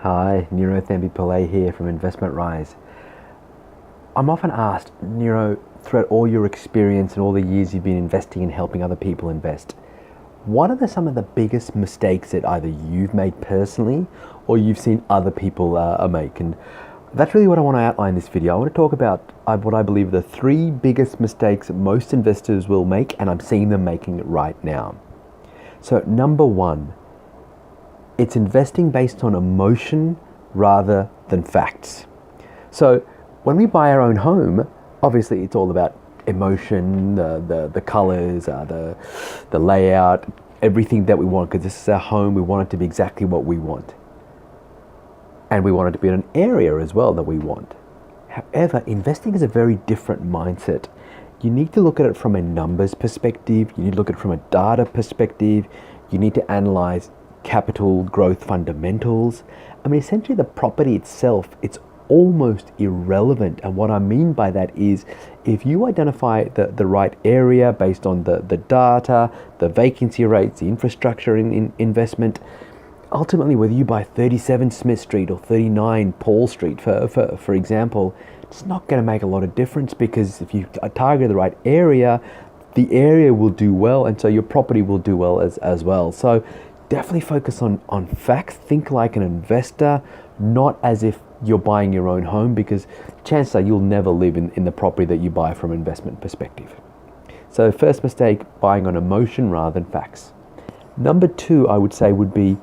Hi, Nero Thambi Pillay here from Investment Rise. I'm often asked, Nero, throughout all your experience and all the years you've been investing and helping other people invest, what are some of the biggest mistakes that either you've made personally or you've seen other people make? And that's really what I want to outline in this video. I want to talk about what I believe are the three biggest mistakes that most investors will make, and I'm seeing them making it right now. So number one, it's investing based on emotion rather than facts. So when we buy our own home, obviously it's all about emotion, the colors, the layout, everything that we want, because this is our home. We want it to be exactly what we want. And we want it to be in an area as well that we want. However, investing is a very different mindset. You need to look at it from a numbers perspective. You need to look at it from a data perspective. You need to analyze capital growth fundamentals. I mean, essentially the property itself, it's almost irrelevant. And what I mean by that is if you identify the right area based on the data, the vacancy rates, the infrastructure in investment, ultimately whether you buy 37 Smith Street or 39 Paul Street, for example, it's not going to make a lot of difference, because if you target the right area, the area will do well, and so your property will do well as well. So definitely focus on facts. Think like an investor, not as if you're buying your own home, because chances are you'll never live in the property that you buy from an investment perspective. So first mistake, buying on emotion rather than facts. Number two, I would say, would be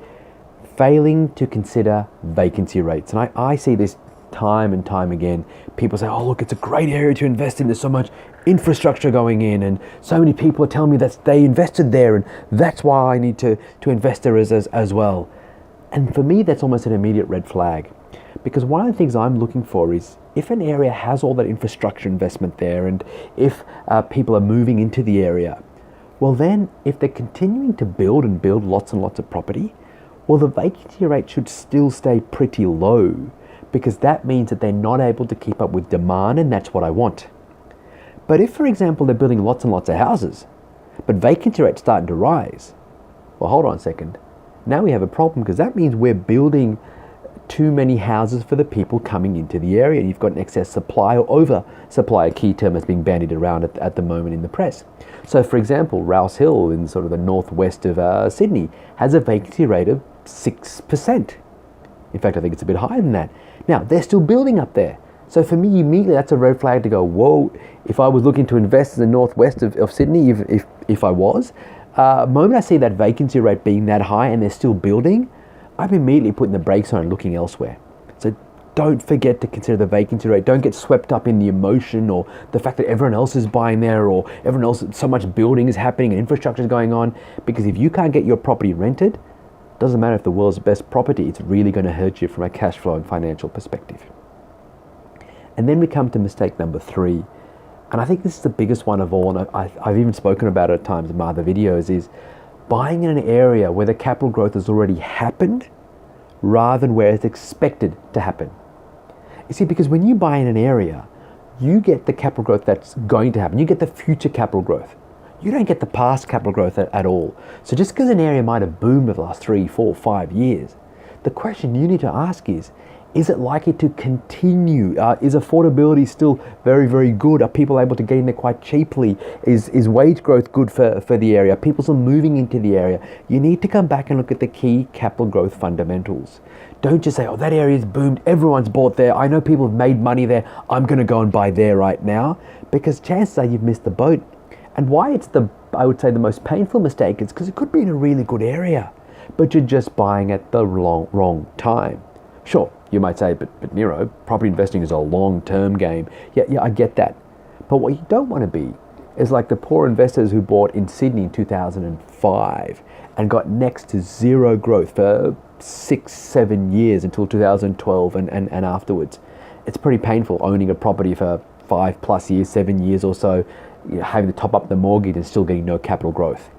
failing to consider vacancy rates. And I see this time and time again. People say, oh look, it's a great area to invest in. There's so much infrastructure going in, and so many people are telling me that they invested there, and that's why I need to invest there as well. And for me, that's almost an immediate red flag, because one of the things I'm looking for is if an area has all that infrastructure investment there, and if people are moving into the area, well then if they're continuing to build lots and lots of property, well the vacancy rate should still stay pretty low, because that means that they're not able to keep up with demand, and that's what I want. But if, for example, they're building lots and lots of houses, but vacancy rate's starting to rise, well, hold on a second. Now we have a problem, because that means we're building too many houses for the people coming into the area, and you've got an excess supply or over supply, a key term that's being bandied around at the moment in the press. So, for example, Rouse Hill in sort of the northwest of Sydney has a vacancy rate of 6%. In fact, I think it's a bit higher than that. Now, they're still building up there. So for me, immediately that's a red flag to go, whoa, if I was looking to invest in the northwest of Sydney, if I was, the moment I see that vacancy rate being that high and they're still building, I'm immediately putting the brakes on and looking elsewhere. So don't forget to consider the vacancy rate. Don't get swept up in the emotion or the fact that everyone else is buying there, or everyone else, so much building is happening and infrastructure is going on. Because if you can't get your property rented, doesn't matter if the world's best property, it's really going to hurt you from a cash flow and financial perspective. And then we come to mistake number three. And I think this is the biggest one of all, and I've even spoken about it at times in my other videos, is buying in an area where the capital growth has already happened rather than where it's expected to happen. You see, because when you buy in an area, you get the capital growth that's going to happen. You get the future capital growth. You don't get the past capital growth at all. So just because an area might have boomed over the last 3, 4, 5 years, the question you need to ask is it likely to continue? Is affordability still very, very good? Are people able to get in there quite cheaply? Is wage growth good for the area? People still moving into the area? You need to come back and look at the key capital growth fundamentals. Don't just say, oh, that area's boomed, everyone's bought there, I know people have made money there, I'm gonna go and buy there right now, because chances are you've missed the boat. And why it's I would say the most painful mistake is because it could be in a really good area, but you're just buying at the wrong time. Sure, you might say, but Nero, property investing is a long-term game. Yeah, I get that. But what you don't want to be is like the poor investors who bought in Sydney in 2005 and got next to zero growth for 6, 7 years until 2012 and afterwards. It's pretty painful owning a property for 5+ years, 7 years or so, having to top up the mortgage and still getting no capital growth.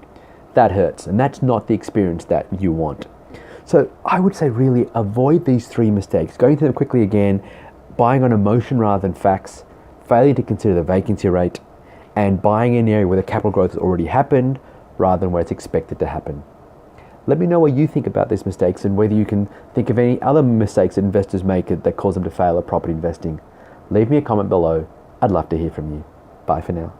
That hurts, and that's not the experience that you want. So I would say really avoid these three mistakes. Going through them quickly again: buying on emotion rather than facts, failing to consider the vacancy rate, and buying in an area where the capital growth has already happened rather than where it's expected to happen. Let me know what you think about these mistakes and whether you can think of any other mistakes that investors make that cause them to fail at property investing. Leave me a comment below. I'd love to hear from you. Bye for now.